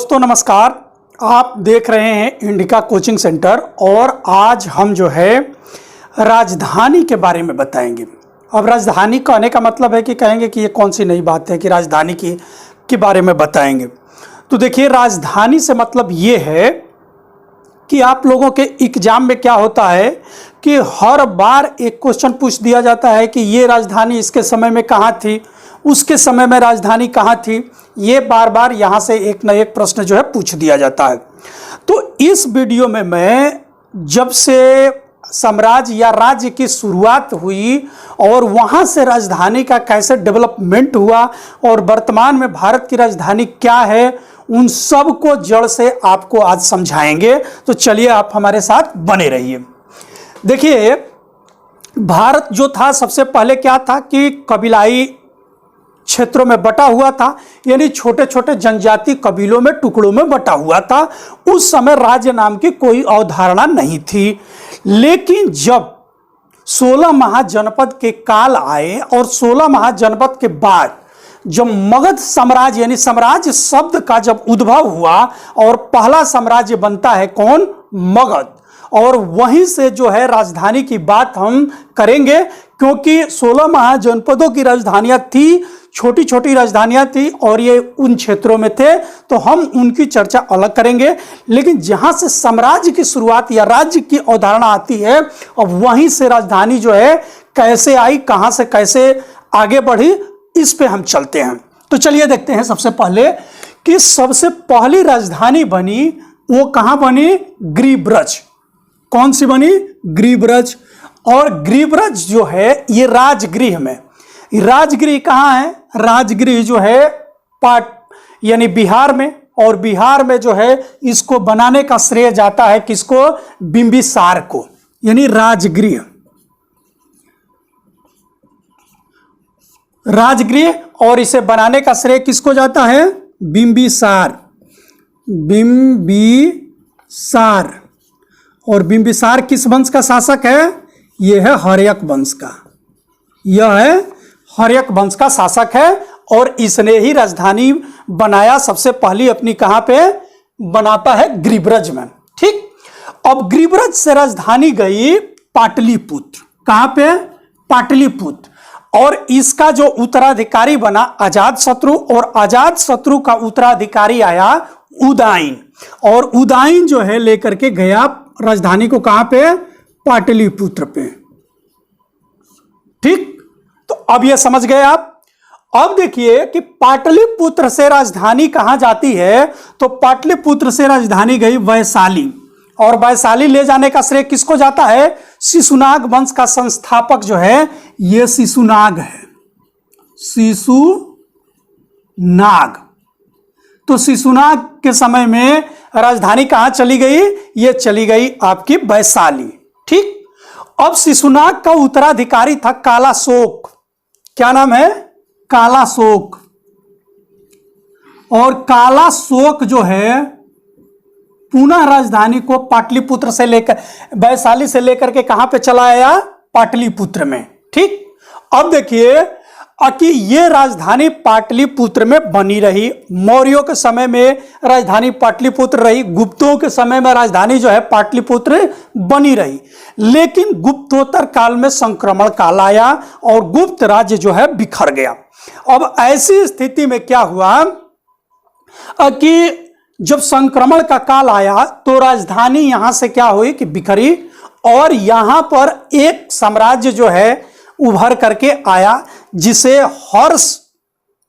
दोस्तों नमस्कार। आप देख रहे हैं इंडिका कोचिंग सेंटर और आज हम जो है राजधानी के बारे में बताएंगे। अब राजधानी कहने का मतलब है कि कहेंगे कि ये कौन सी नई बात है कि राजधानी के बारे में बताएंगे। तो देखिए, राजधानी से मतलब ये है कि आप लोगों के एग्जाम में क्या होता है कि हर बार एक क्वेश्चन पूछ दिया जाता है कि ये राजधानी इसके समय में कहाँ थी, उसके समय में राजधानी कहाँ थी। ये बार बार यहाँ से एक न एक प्रश्न जो है पूछ दिया जाता है। तो इस वीडियो में मैं जब से साम्राज्य या राज्य की शुरुआत हुई और वहाँ से राजधानी का कैसे डेवलपमेंट हुआ और वर्तमान में भारत की राजधानी क्या है, उन सब को जड़ से आपको आज समझाएंगे। तो चलिए आप हमारे साथ बने रहिए। देखिए, भारत जो था सबसे पहले क्या था कि कबीलाई क्षेत्रों में बटा हुआ था, यानी छोटे छोटे जनजाति कबीलों में टुकड़ों में बटा हुआ था। उस समय राज्य नाम की कोई अवधारणा नहीं थी। लेकिन जब 16 महाजनपद के काल आए और 16 महाजनपद के बाद जब मगध साम्राज्य यानी साम्राज्य शब्द का जब उद्भव हुआ और पहला साम्राज्य बनता है कौन, मगध, और वहीं से जो है राजधानी की बात हम करेंगे, क्योंकि 16 महाजनपदों की राजधानियां थी, छोटी छोटी राजधानियां थी और ये उन क्षेत्रों में थे, तो हम उनकी चर्चा अलग करेंगे। लेकिन जहां से साम्राज्य की शुरुआत या राज्य की अवधारणा आती है, अब वहीं से राजधानी जो है कैसे आई, कहां से कैसे आगे बढ़ी, इस पे हम चलते हैं। तो चलिए देखते हैं सबसे पहले कि सबसे पहली राजधानी बनी वो कहां बनी, ग्रीब्रज। कौन सी बनी, ग्रीब्रज। और ग्रीब्रज जो है ये राजगृह में, राजगृह कहाँ है, राजगृह जो है यानी बिहार में, और बिहार में जो है इसको बनाने का श्रेय जाता है किसको, बिंबिसार को, यानी राजगृह। राजगृह और इसे बनाने का श्रेय किसको जाता है, बिंबिसार। बिंबिसार। और बिंबिसार किस वंश का शासक है, यह है हर्यक वंश का, यह है हर्यक वंश का शासक है। और इसने ही राजधानी बनाया सबसे पहली अपनी, कहां पे बनाता है, ग्रीब्रज में। ठीक, अब ग्रीब्रज से राजधानी गई पाटलिपुत्र। कहां पे, पाटलिपुत्र। और इसका जो उत्तराधिकारी बना अजातशत्रु, और अजातशत्रु का उत्तराधिकारी आया उदयन, और उदयन जो है लेकर के गया राजधानी को कहां पे, पाटलिपुत्र पे। ठीक, तो अब ये समझ गए आप। अब देखिए कि पाटलिपुत्र से राजधानी कहां जाती है, तो पाटलिपुत्र से राजधानी गई वैशाली, और वैशाली ले जाने का श्रेय किसको जाता है, शिशुनाग वंश का संस्थापक जो है ये शिशुनाग है, शिशुनाग। तो शिशुनाग के समय में राजधानी कहां चली गई, ये चली गई आपकी वैशाली। ठीक, अब शिशुनाग का उत्तराधिकारी था कालाशोक। क्या नाम है, कालाशोक। और कालाशोक जो है पुनः राजधानी को पाटलिपुत्र से लेकर, वैशाली से लेकर के कहां पे चला आया, पाटलिपुत्र में। ठीक, अब देखिए कि ये राजधानी पाटलिपुत्र में बनी रही। मौर्यों के समय में राजधानी पाटलिपुत्र रही, गुप्तों के समय में राजधानी जो है पाटलिपुत्र बनी रही। लेकिन गुप्तोत्तर काल में संक्रमण काल आया और गुप्त राज्य जो है बिखर गया। अब ऐसी स्थिति में क्या हुआ कि जब संक्रमण का काल आया तो राजधानी यहां से क्या हुई कि बिखरी, और यहां पर एक साम्राज्य जो है उभर करके आया जिसे हर्ष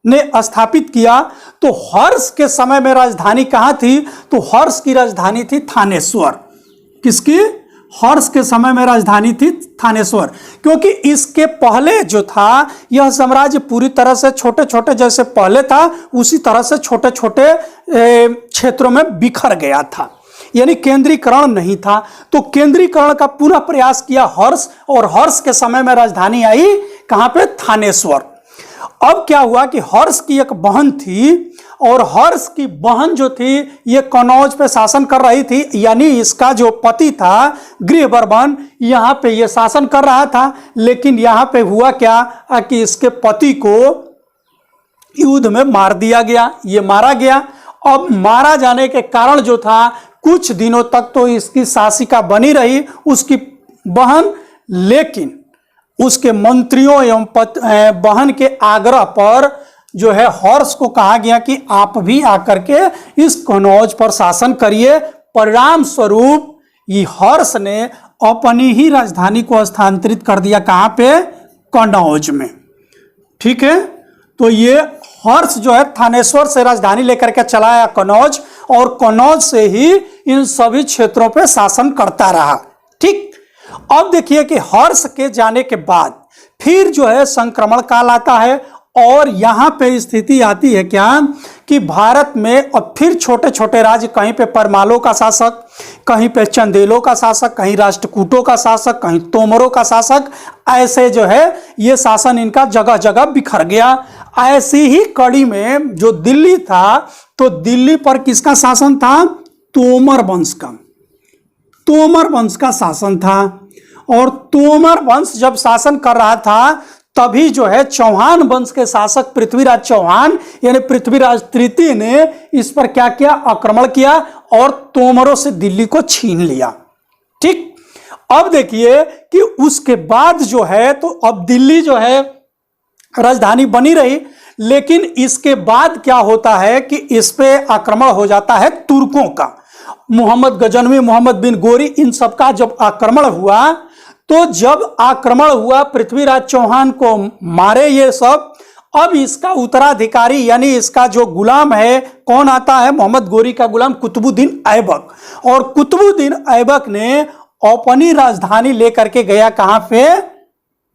ने स्थापित किया। तो हर्ष के समय में राजधानी कहां थी, तो हर्ष की राजधानी थी थानेश्वर। किसकी, हर्ष के समय में राजधानी थी थानेश्वर, क्योंकि इसके पहले जो था यह साम्राज्य पूरी तरह से छोटे छोटे, जैसे पहले था उसी तरह से छोटे छोटे क्षेत्रों में बिखर गया था, यानी केंद्रीकरण नहीं था। तो केंद्रीकरण का पूरा प्रयास किया हर्ष, और हर्ष के समय में राजधानी आई कहां पे, थानेश्वर। अब क्या हुआ कि हर्ष की एक बहन थी, और हर्ष की बहन जो थी ये कनौज पे शासन कर रही थी, यानी इसका जो पति था गृहवर्मन यहाँ पे ये शासन कर रहा था। लेकिन यहाँ पे हुआ क्या कि इसके पति को युद्ध में मार दिया गया, ये मारा गया। अब मारा जाने के कारण जो था, कुछ दिनों तक तो इसकी शासिका बनी रही उसकी बहन, लेकिन उसके मंत्रियों एवं बहन के आग्रह पर जो है हर्ष को कहा गया कि आप भी आकर के इस कनौज पर शासन करिए। परिणाम स्वरूप ये हर्ष ने अपनी ही राजधानी को स्थानांतरित कर दिया, कहां पे? कनौज में। ठीक है, तो ये हर्ष जो है थानेश्वर से राजधानी लेकर के चला आया कनौज, और कनौज से ही इन सभी क्षेत्रों पे शासन करता रहा। ठीक, अब देखिए कि हर्ष के जाने के बाद फिर जो है संक्रमण काल आता है, और यहां पे स्थिति आती है क्या कि भारत में अब फिर छोटे छोटे राज्य, कहीं पे परमालों का शासक, कहीं पे चंदेलों का शासक, कहीं राष्ट्रकूटों का शासक, कहीं तोमरों का शासक, ऐसे जो है ये शासन इनका जगह जगह बिखर गया। ऐसी ही कड़ी में जो दिल्ली था, तो दिल्ली पर किसका शासन था? तोमर वंश का। तोमर वंश का शासन था, और तोमर वंश जब शासन कर रहा था तभी जो है चौहान वंश के शासक पृथ्वीराज चौहान यानी पृथ्वीराज तृतीय ने इस पर क्या किया? आक्रमण किया और तोमरों से दिल्ली को छीन लिया। ठीक, अब देखिए कि उसके बाद जो है, तो अब दिल्ली जो है राजधानी बनी रही, लेकिन इसके बाद क्या होता है कि इस पे आक्रमण हो जाता है तुर्कों का। मोहम्मद गजनवी, मोहम्मद बिन गोरी, इन सबका जब आक्रमण हुआ, तो जब आक्रमण हुआ पृथ्वीराज चौहान को मारे ये सब, अब इसका उत्तराधिकारी यानी इसका जो गुलाम है कौन आता है? मोहम्मद गोरी का गुलाम कुतुबुद्दीन ऐबक। और कुतुबुद्दीन ऐबक ने अपनी राजधानी लेकर के गया कहां पे?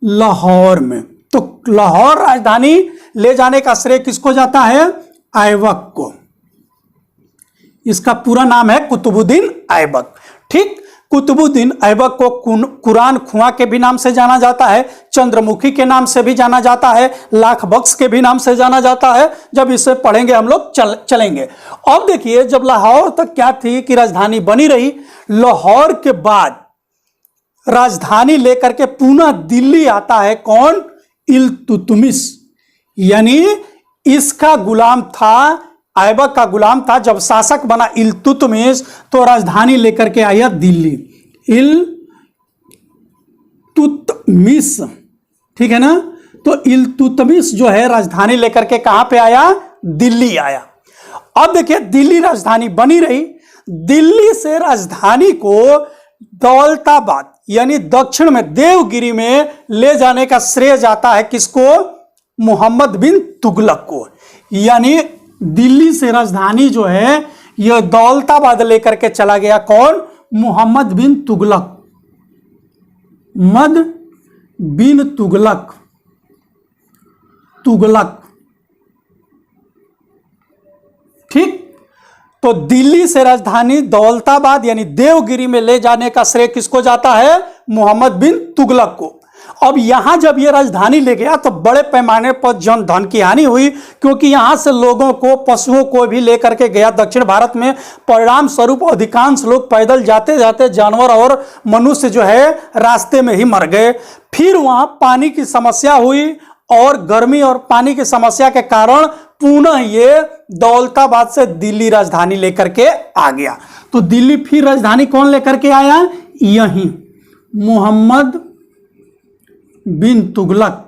लाहौर में। तो लाहौर राजधानी ले जाने का श्रेय किसको जाता है? ऐबक को। इसका पूरा नाम है कुतुबुद्दीन ऐबक। ठीक, कुतुबुद्दीन ऐबक को कुरान खुआ के भी नाम से जाना जाता है, चंद्रमुखी के नाम से भी जाना जाता है, लाख बख्श के भी नाम से जाना जाता है। जब इसे पढ़ेंगे हम लोग चलेंगे। अब देखिए, जब लाहौर तक क्या थी कि राजधानी बनी रही, लाहौर के बाद राजधानी लेकर के पुनः दिल्ली आता है कौन? इल्तुतमिश, यानी इसका गुलाम था, ऐबक का गुलाम था। जब शासक बना इल्तुतमिश, तो राजधानी लेकर के आया दिल्ली, इल्तुतमिश। ठीक है ना, तो इल्तुतमिश जो है राजधानी लेकर के कहां पे आया? दिल्ली आया। अब देखिए, दिल्ली राजधानी बनी रही। दिल्ली से राजधानी को दौलताबाद यानी दक्षिण में देवगिरी में ले जाने का श्रेय जाता है किसको? मोहम्मद बिन तुगलक को। यानी दिल्ली से राजधानी जो है यह दौलताबाद लेकर के चला गया कौन? मोहम्मद बिन तुगलक। मद बिन तुगलक, तुगलक। ठीक, तो दिल्ली से राजधानी दौलताबाद यानी देवगिरी में ले जाने का श्रेय किसको जाता है? मोहम्मद बिन तुगलक को। अब यहां जब यह राजधानी ले गया तो बड़े पैमाने पर जन धन की हानि हुई, क्योंकि यहां से लोगों को, पशुओं को भी लेकर के गया दक्षिण भारत में। परिणाम स्वरूप अधिकांश लोग पैदल जाते जाते जानवर और मनुष्य जो है रास्ते में ही मर गए। फिर वहां पानी की समस्या हुई, और गर्मी और पानी की समस्या के कारण पुनः ये दौलताबाद से दिल्ली राजधानी लेकर के आ गया। तो दिल्ली फिर राजधानी कौन लेकर के आया? यही मोहम्मद बिन तुगलक।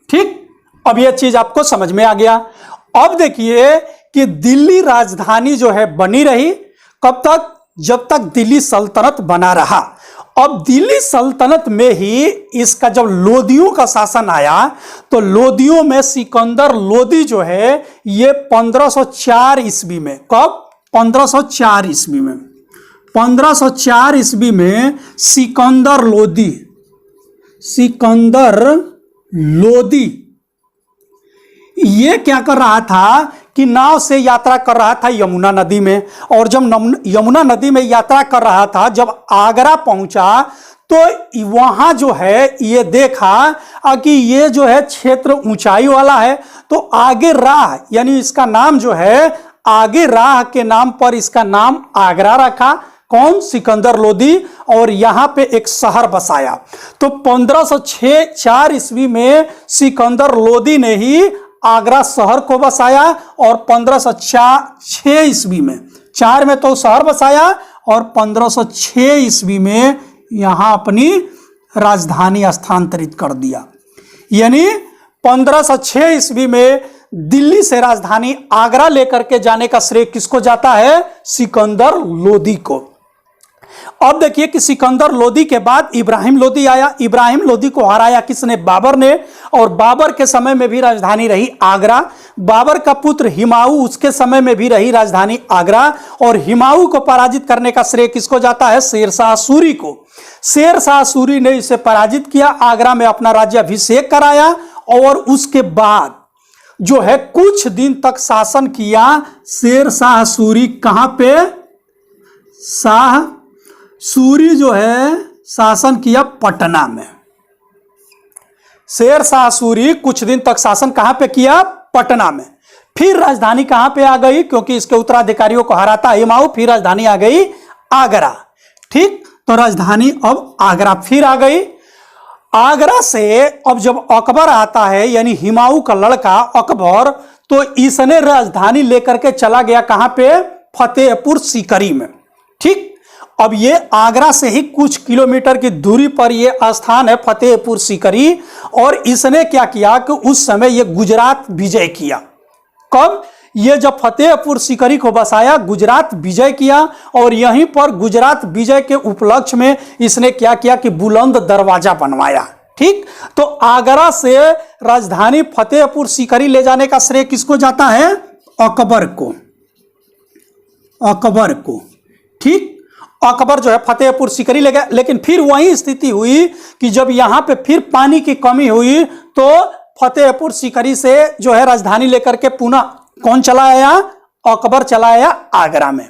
ठीक, अब यह चीज आपको समझ में आ गया। अब देखिए कि दिल्ली राजधानी जो है बनी रही कब तक? जब तक दिल्ली सल्तनत बना रहा। अब दिल्ली सल्तनत में ही इसका जब लोदियों का शासन आया, तो लोदियों में सिकंदर लोदी जो है ये 1504 ईस्वी में, कब? 1504 ईस्वी में। 1504 ईस्वी में सिकंदर लोदी, सिकंदर लोदी ये क्या कर रहा था कि नाव से यात्रा कर रहा था यमुना नदी में। और जब यमुना नदी में यात्रा कर रहा था, जब आगरा पहुंचा, तो वहां जो है ये देखा कि ये जो है क्षेत्र ऊंचाई वाला है, तो आगे राह यानी इसका नाम जो है, आगे राह के नाम पर इसका नाम आगरा रखा। कौन? सिकंदर लोदी। और यहां पे एक शहर बसाया। तो 1504 ईस्वी में सिकंदर लोदी ने ही आगरा शहर को बसाया और 1506 ईस्वी में, 4 में तो शहर बसाया और 1506 ईस्वी में यहां अपनी राजधानी स्थानांतरित कर दिया। यानी 1506 ईस्वी में दिल्ली से राजधानी आगरा लेकर के जाने का श्रेय किसको जाता है? सिकंदर लोदी को। अब देखिए कि सिकंदर लोदी के बाद इब्राहिम लोदी आया। इब्राहिम लोदी को हराया किसने? बाबर ने। और बाबर के समय में भी राजधानी रही आगरा। बाबर का पुत्र हिमायू, उसके समय में भी रही राजधानी आगरा। और हिमायू को पराजित करने का श्रेय किसको जाता है? शेरशाह सूरी को। शेरशाह सूरी ने इसे पराजित किया, आगरा में अपना राज्याभिषेक कराया और उसके बाद जो है कुछ दिन तक शासन किया शेरशाह सूरी। कहां पे? शाह सूरी जो है शासन किया पटना में। शेरशाह सूरी कुछ दिन तक शासन कहां पे किया? पटना में। फिर राजधानी कहां पे आ गई? क्योंकि इसके उत्तराधिकारियों को हराता हिमायू, फिर राजधानी आ गई आगरा। ठीक, तो राजधानी अब आगरा फिर आ गई। आगरा से अब जब अकबर आता है, यानी हिमायू का लड़का अकबर, तो इसने राजधानी लेकर के चला गया कहां पे? फतेहपुर सीकरी में। ठीक, अब ये आगरा से ही कुछ किलोमीटर की दूरी पर ये स्थान है फतेहपुर सीकरी। और इसने क्या किया कि उस समय ये गुजरात विजय किया। कब? ये जब फतेहपुर सीकरी को बसाया, गुजरात विजय किया। और यहीं पर गुजरात विजय के उपलक्ष्य में इसने क्या किया कि बुलंद दरवाजा बनवाया। ठीक, तो आगरा से राजधानी फतेहपुर सीकरी ले जाने का श्रेय किसको जाता है? अकबर को। अकबर को। ठीक, अकबर जो है फतेहपुर सीकरी ले गया। लेकिन फिर वही स्थिति हुई कि जब यहां पे फिर पानी की कमी हुई तो फतेहपुर सीकरी से जो है राजधानी लेकर के पुनः कौन चला आया? अकबर चला आया आगरा में।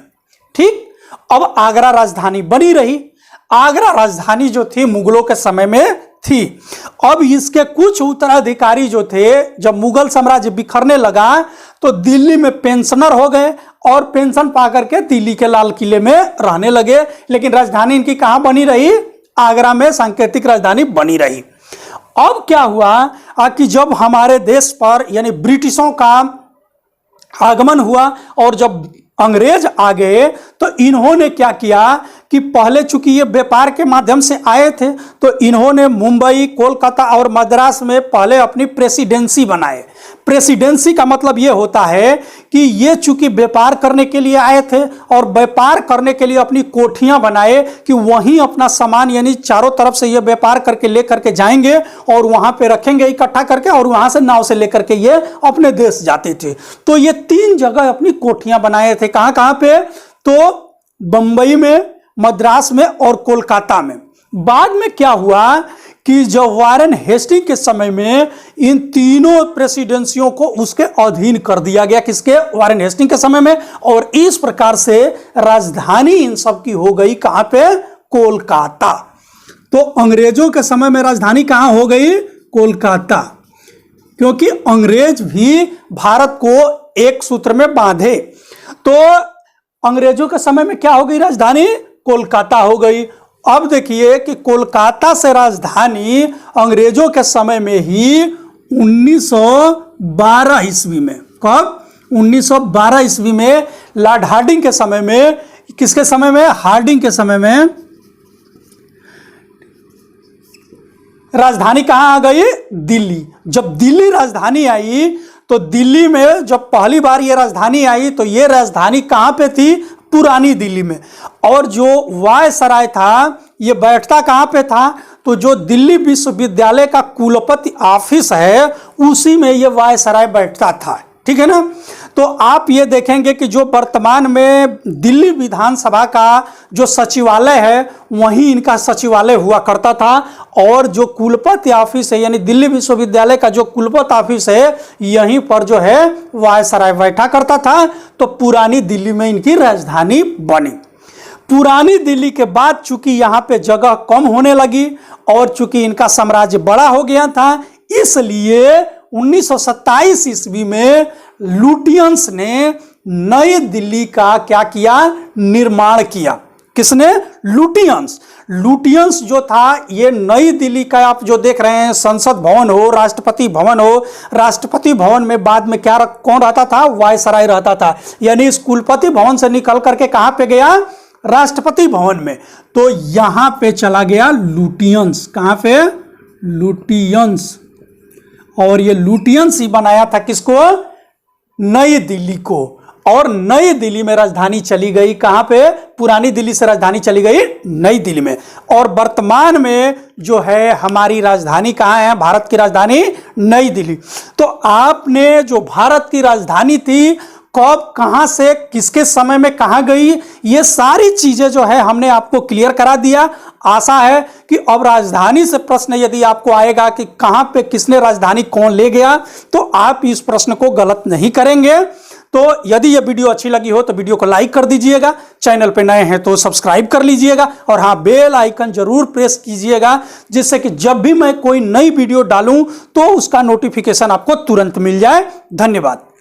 ठीक, अब आगरा राजधानी बनी रही। आगरा राजधानी जो थी मुगलों के समय में थी। अब इसके कुछ उत्तराधिकारी जो थे, जब मुगल साम्राज्य बिखरने लगा तो दिल्ली में पेंशनर हो गए और पेंशन पाकर के दिल्ली के लाल किले में रहने लगे। लेकिन राजधानी इनकी कहां बनी रही? आगरा में सांकेतिक राजधानी बनी रही। अब क्या हुआ कि जब हमारे देश पर यानी ब्रिटिशों का आगमन हुआ और जब अंग्रेज आ गए तो इन्होंने क्या किया कि पहले चूंकि ये व्यापार के माध्यम से आए थे तो इन्होंने मुंबई, कोलकाता और मद्रास में पहले अपनी प्रेसिडेंसी बनाए। प्रेसिडेंसी का मतलब ये होता है कि ये चूंकि व्यापार करने के लिए आए थे और व्यापार करने के लिए अपनी कोठियां बनाए कि वहीं अपना सामान यानी चारों तरफ से ये व्यापार करके लेकर के जाएंगे और वहां पे रखेंगे इकट्ठा करके और वहां से नाव से लेकर के ये अपने देश जाते थे। तो ये 3 जगह अपनी कोठियां बनाए थे। कहां कहां पे? तो बंबई में, मद्रास में और कोलकाता में। बाद में क्या हुआ कि जब वारेन हेस्टिंग के समय में इन तीनों प्रेसिडेंसियों को उसके अधीन कर दिया गया। किसके? वारेन हेस्टिंग के समय में। और इस प्रकार से राजधानी इन सब की हो गई कहां पे? कोलकाता। तो अंग्रेजों के समय में राजधानी कहां हो गई? कोलकाता। क्योंकि अंग्रेज भी भारत को एक सूत्र में बांधे। तो अंग्रेजों के समय में क्या हो गई? राजधानी कोलकाता हो गई। अब देखिए कि कोलकाता से राजधानी अंग्रेजों के समय में ही 1912 ईस्वी में, कब? 1912 ईस्वी में लॉर्ड हार्डिंग के समय में, किसके समय में? हार्डिंग के समय में राजधानी कहां आ गई? दिल्ली। जब दिल्ली राजधानी आई तो दिल्ली में जब पहली बार ये राजधानी आई तो ये राजधानी कहां पे थी? पुरानी दिल्ली में। और जो वायसराय था ये बैठता कहां पे था? तो जो दिल्ली विश्वविद्यालय का कुलपति ऑफिस है उसी में ये वायसराय बैठता था। ठीक है ना? तो आप ये देखेंगे कि जो वर्तमान में दिल्ली विधानसभा का जो सचिवालय है वहीं इनका सचिवालय हुआ करता था। और जो कुलपति ऑफिस है यानी दिल्ली विश्वविद्यालय का जो कुलपति ऑफिस है यहीं पर जो है वायसराय बैठा करता था। तो पुरानी दिल्ली में इनकी राजधानी बनी। पुरानी दिल्ली के बाद चूंकि यहाँ पे जगह कम होने लगी और चूंकि इनका साम्राज्य बड़ा हो गया था इसलिए 1927 ईस्वी में लुटियंस ने नई दिल्ली का क्या किया? निर्माण किया। किसने? लुटियंस। लुटियंस जो था ये नई दिल्ली का, आप जो देख रहे हैं संसद भवन हो, राष्ट्रपति भवन हो, राष्ट्रपति भवन में बाद में क्या कौन रहता था? वायसराय रहता था। यानी इस कुलपति भवन से निकल करके कहां पे गया? राष्ट्रपति भवन में। तो यहां पे चला गया लुटियंस। कहां पे? लुटियंस। और ये लुटियंस ही बनाया था किसको? नई दिल्ली को। और नई दिल्ली में राजधानी चली गई कहां पे? पुरानी दिल्ली से राजधानी चली गई नई दिल्ली में। और वर्तमान में जो है हमारी राजधानी कहां है? भारत की राजधानी नई दिल्ली। तो आपने जो भारत की राजधानी थी कब, कहां से, किसके समय में कहां गई, ये सारी चीजें जो है हमने आपको क्लियर करा दिया। आशा है कि अब राजधानी से प्रश्न यदि आपको आएगा कि कहां पे किसने राजधानी कौन ले गया, तो आप इस प्रश्न को गलत नहीं करेंगे। तो यदि यह वीडियो अच्छी लगी हो तो वीडियो को लाइक कर दीजिएगा, चैनल पे नए हैं तो सब्सक्राइब कर लीजिएगा, और हाँ, बेल आइकन जरूर प्रेस कीजिएगा, जिससे कि जब भी मैं कोई नई वीडियो डालूं तो उसका नोटिफिकेशन आपको तुरंत मिल जाए। धन्यवाद।